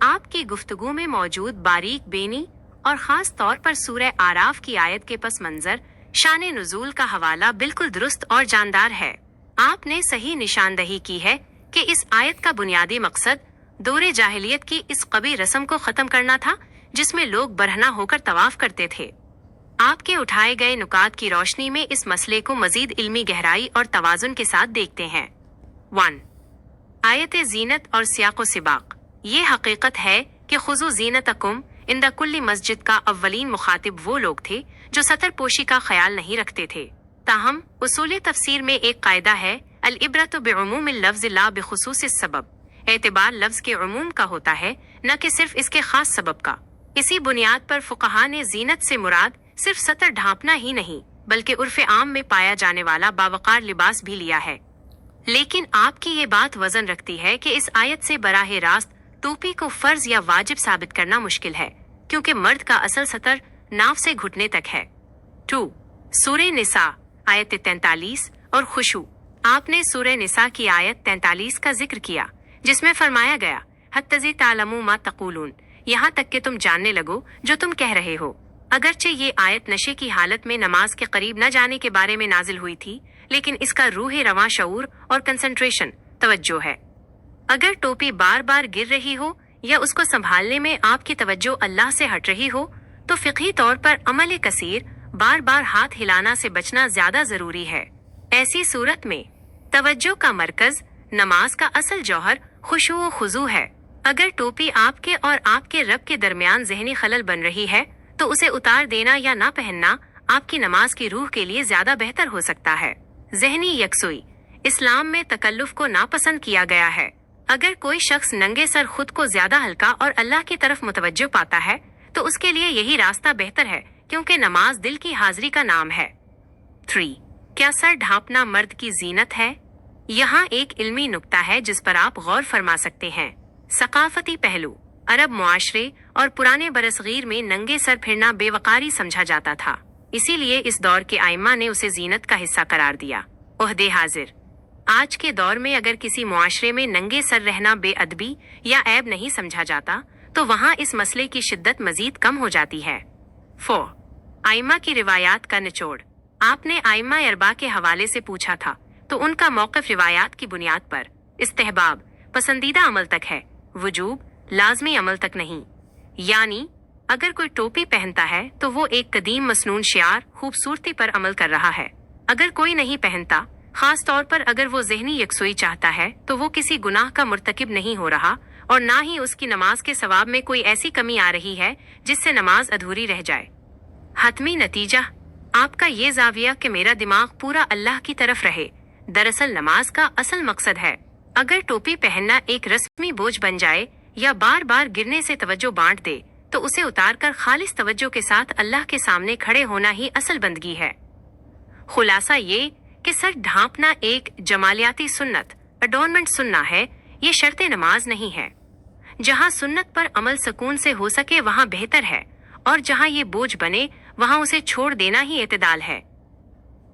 आपकी गुफ्तगू में मौजूद बारीक बेनी और खास तौर पर सूरह आराफ की आयत के पस मंजर शान नुज़ूल का हवाला बिल्कुल दुरुस्त और जानदार है। आपने सही निशानदही की है कि इस आयत का बुनियादी मकसद दौरे जाहिलियत की इस कबी रस्म को खत्म करना था जिसमें लोग बरहना होकर तवाफ करते थे। आपके उठाए गए नुकात की रोशनी में इस मसले को मजीद इल्मी गहराई और तवाजुन के साथ देखते हैं। 1. आयत जीनत और सियाक़ो सिबाक। ये हकीकत है कि खुज़ू ज़ीनतकुम इंदा कुल्ली मस्जिद का अव्वलीन मुखातिब वो लोग थे जो सतर पोशी का ख्याल नहीं रखते थे। ताहम उसूल तफसीर में एक कायदा है, अल इब्रत बिउमूमिल लफ्ज़ ला बिखुसूसिस सबब। एतबार लफ्ज़ के उमूम का होता है, न कि सिर्फ इसके खास सबब का। इसी बुनियाद पर फुक़हा ने जीनत से मुराद सिर्फ सतर ढांपना ही नहीं बल्कि उर्फ़ आम में पाया जाने वाला बावकार लिबास भी लिया है। लेकिन आपकी ये बात वजन रखती है कि इस आयत से बराह रास्त टोपी को फर्ज या वाजिब साबित करना मुश्किल है, क्योंकि मर्द का असल सतर नाव से घुटने तक है। 2. सूरह निसा आयत 43 और खुशू। आपने सूरह निसा की आयत 43 का जिक्र किया जिसमें फरमाया गया, हत्तज़ी तालमू मा तक़ूलून, यहाँ तक कि तुम जानने लगो जो तुम कह रहे हो। अगरचे ये आयत नशे की हालत में नमाज के करीब न जाने के बारे में नाजिल हुई थी, लेकिन इसका रूह रवां शऊर और कंसंट्रेशन तवज्जो है। अगर टोपी बार बार गिर रही हो या उसको संभालने में आपकी तवज्जो अल्लाह से हट रही हो तो फ़िक़ही तौर पर अमल कसीर बार बार हाथ हिलाना से बचना ज्यादा जरूरी है। ऐसी सूरत में तवज्जो का मरकज, नमाज का असल जौहर खुशू व खुजू है। अगर टोपी आपके और आपके रब के दरमियान जहनी खलल बन रही है तो उसे उतार देना या ना पहनना आपकी नमाज की रूह के लिए ज्यादा बेहतर हो सकता है। जहनी यकसुई। इस्लाम में तकल्लुफ को नापसंद किया गया है। अगर कोई शख्स नंगे सर खुद को ज्यादा हल्का और अल्लाह की तरफ मुतवज्जो पाता है तो उसके लिए यही रास्ता बेहतर है, क्योंकि नमाज दिल की हाजिरी का नाम है। 3. क्या सर ढांपना मर्द की जीनत है? यहाँ एक इल्मी नुक्ता है जिस पर आप गौर फरमा सकते हैं। सकाफती पहलू। अरब मुआशरे और पुराने बरसगीर में नंगे सर फिरना बेवकारी समझा जाता था, इसीलिए इस दौर के आइम्मा ने उसे जीनत का हिस्सा करार दिया। ओहदे हाजिर। आज के दौर में अगर किसी मुआशरे में नंगे सर रहना बेअदबी या ऐब नहीं समझा जाता तो वहाँ इस मसले की शिद्दत मजीद कम हो जाती है। 4. आइम्मा की रिवायात का निचोड़। आपने आइम्मा अरबा के हवाले से पूछा था तो उनका मौक़िफ़ रिवायात की बुनियाद पर इस्तेहबाब, पसंदीदा अमल तक है, वजूब, लाजमी अमल तक नहीं। यानी अगर कोई टोपी पहनता है तो वो एक कदीम मसनून शियार खूबसूरती पर अमल कर रहा है। अगर कोई नहीं पहनता, खास तौर पर अगर वो ज़हनी यकसुई चाहता है, तो वो किसी गुनाह का मुर्तकिब नहीं हो रहा और ना ही उसकी नमाज के सवाब में कोई ऐसी कमी आ रही है जिससे नमाज अधूरी रह जाए। हतमी नतीजा आपका ये जाविया कि मेरा दिमाग पूरा अल्लाह की तरफ रहे, दरअसल नमाज का असल मकसद है। अगर टोपी पहनना एक रस्मी बोझ बन जाए या बार बार गिरने से तवज्जो बांट दे तो उसे उतारकर खालिस तवज्जो के साथ अल्लाह के सामने खड़े होना ही असल बंदगी है। खुलासा ये कि सर ढांपना एक जमालियाती सुन्नत, अडोनमेंट सुन्ना है, ये शर्त नमाज नहीं है। जहाँ सुन्नत पर अमल सुकून से हो सके वहाँ बेहतर है, और जहाँ ये बोझ बने वहाँ उसे छोड़ देना ही एतदाल है।